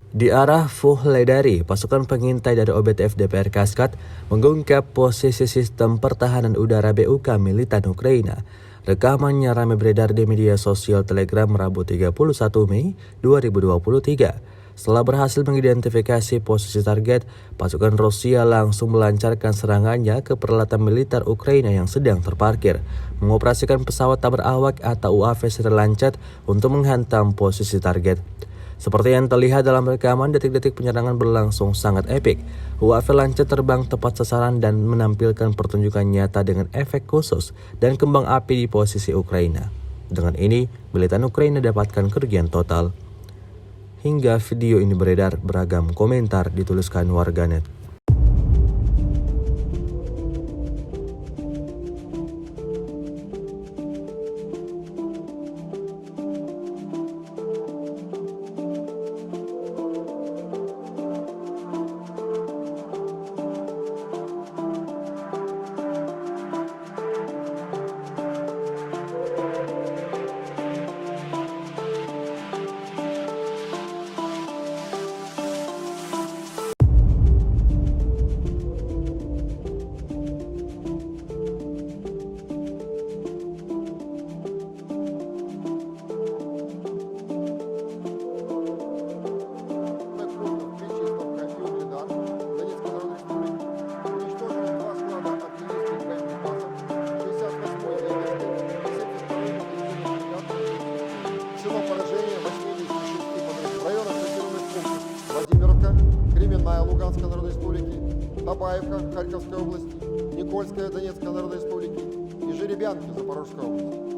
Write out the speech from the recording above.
Di arah Vuhledari, pasukan pengintai dari OBTF DPR Kaskat mengungkap posisi sistem pertahanan udara BUK militan Ukraina. Rekamannya ramai beredar di media sosial Telegram Rabu 31 Mei 2023. Setelah berhasil mengidentifikasi posisi target, pasukan Rusia langsung melancarkan serangannya ke peralatan militer Ukraina yang sedang terparkir, mengoperasikan pesawat tak berawak atau UAV Sri untuk menghantam posisi target. Seperti yang terlihat dalam rekaman, detik-detik penyerangan berlangsung sangat epik. UAV Lancet terbang tepat sasaran dan menampilkan pertunjukan nyata dengan efek khusus dan kembang api di posisi Ukraina. Dengan ini, militan Ukraina dapatkan kerugian total. Hingga video ini beredar, beragam komentar dituliskan warganet. Нанесено поражение 86 в районах населенных пунктов Владимировка, Кременная Луганской Народной Республики, Табаевка Харьковской области, Никольская Донецкой Народной Республики и Жеребянки Запорожской области.